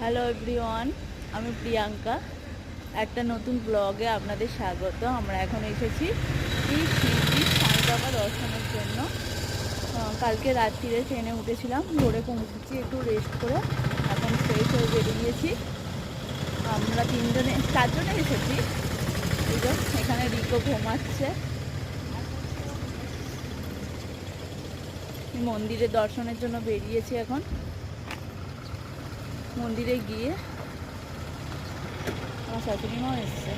Hello everyone, আমি প্রিয়াঙ্কা। একটা নতুন ব্লগে আপনাদের স্বাগত। আমরা এখন এসেছি এই শিরডি সাই বাবা দর্শনের জন্য। কালকে রাত্রিরে ট্রেনে উঠেছিলাম, ভোরে পৌঁছেছি, একটু রেস্ট করে এখন ফ্রেশ হয়ে বেরিয়েছি। আমরা চারজনে এসেছি। এখানে রিকো ঘুমাচ্ছে। মন্দিরে দর্শনের জন্য বেরিয়েছি। এখন মন্দিরে গিয়ে আমার শাশুড়ি মাও এসছে।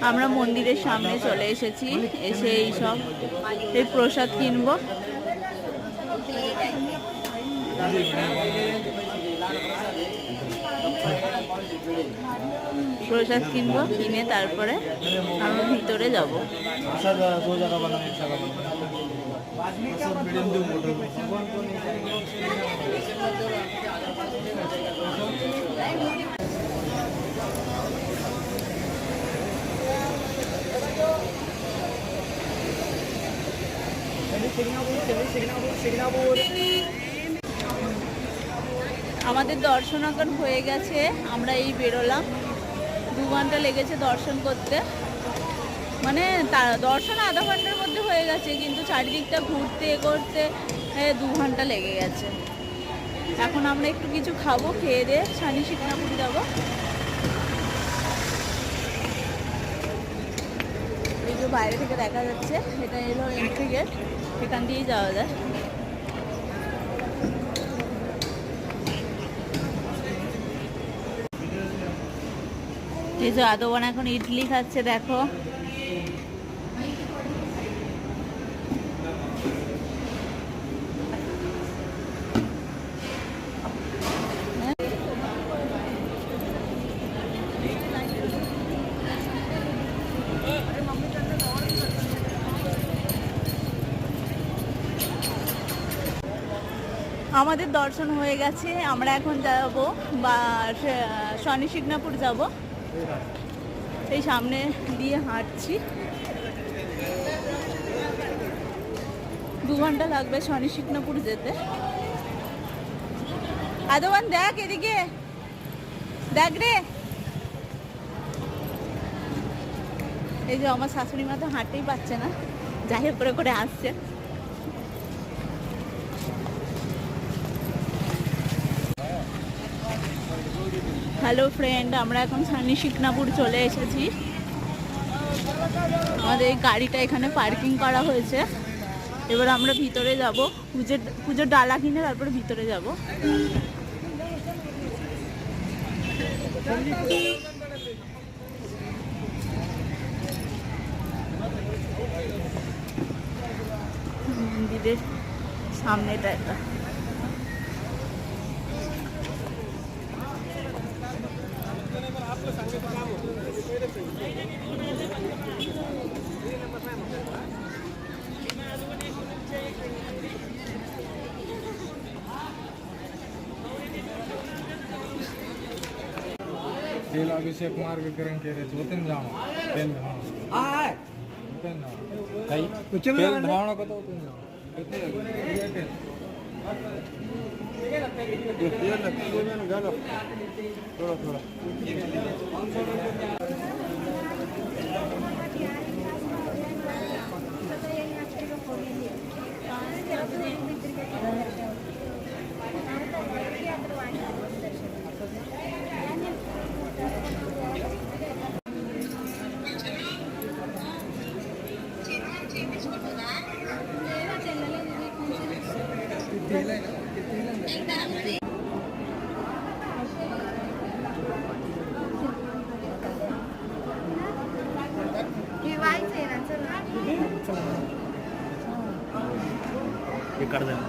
আমরা মন্দিরের সামনে চলে এসেছি। এসে এই প্রসাদ কিনবো। কিনে তারপরে আমরা ভিতরে যাব। আমাদের দর্শন এখন হয়ে গেছে। আমরা এই বেরোলাম। 2 ঘন্টা লেগেছে দর্শন করতে। মানে দর্শন আধা ঘন্টার মধ্যে হয়ে গেছে, কিন্তু চারিদিকটা ঘুরতে করতে 2 ঘন্টা লেগে গেছে। এখন আমরা একটু কিছু খাবো, খেয়ে দিয়ে শনি শিকনাপুর যাবো। এই যে বাইরে থেকে দেখা যাচ্ছে, এটা এলো এন্ট্রি গেট, এখান দিয়েই যাওয়া যায়। এই যে আদোয়ান এখন ইডলি খাচ্ছে, দেখো। আমাদের দর্শন হয়ে গেছে। আমরা এখন যাব বা শনি শিকনাপুর যাব। এই সামনে দিয়ে হাঁটছি। 2 ঘন্টা লাগবে শনি শিকনাপুর যেতে। আদোয়ান দেখ, এদিকে দেখ রে। এই যে আমার শাশুড়ি মা তো হাঁটতেই পারছে না, যাই করে করে আসছে। হ্যালো ফ্রেন্ড, আমরা এখন শনি শিকনাপুর চলে এসেছি। আমাদের এই গাড়িটা এখানে পার্কিং করা হয়েছে। এবার আমরা ভিতরে যাব, পুজোর ডালা কিনে তারপরে ভিতরে যাব। মন্দিরের সামনেটা একটা। तेल अभिषेक मार्ग करें के रे होते न जाओ तेल हां होते न कई तेल धावण को तो होते न जाओ कितने तेल में गालो थोड़ा थोड़ा ये कर देना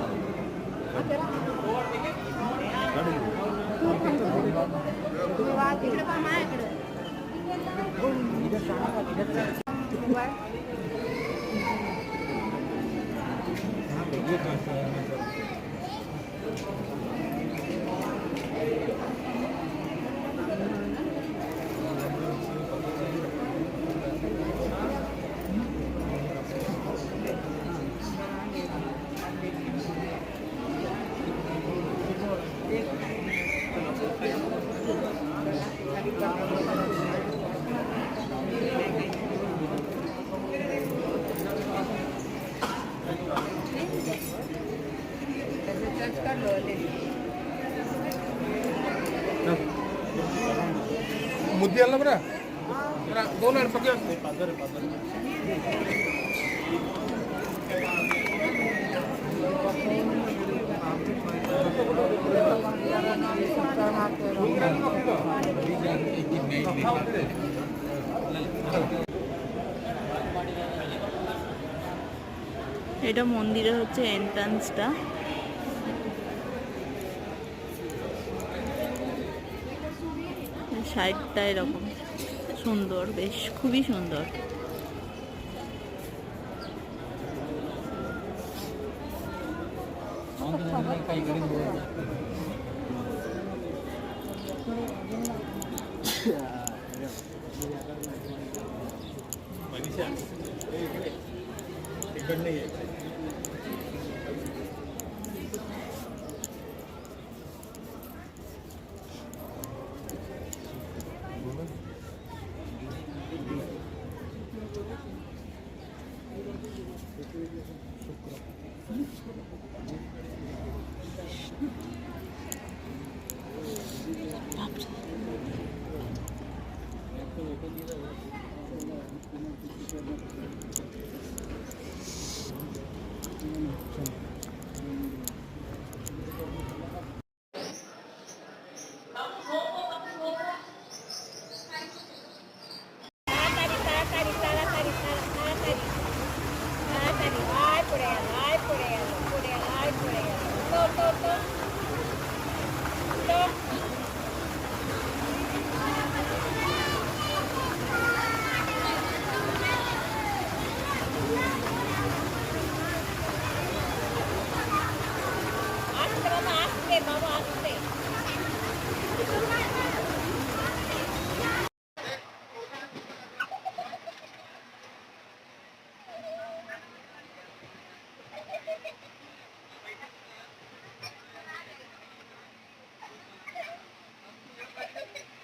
मुद्दी आला बरं दोन पक्के এটা মন্দিরে হচ্ছে এন্ট্রান্সটা। সাইডটা এরকম সুন্দর, বেশ খুবই সুন্দর।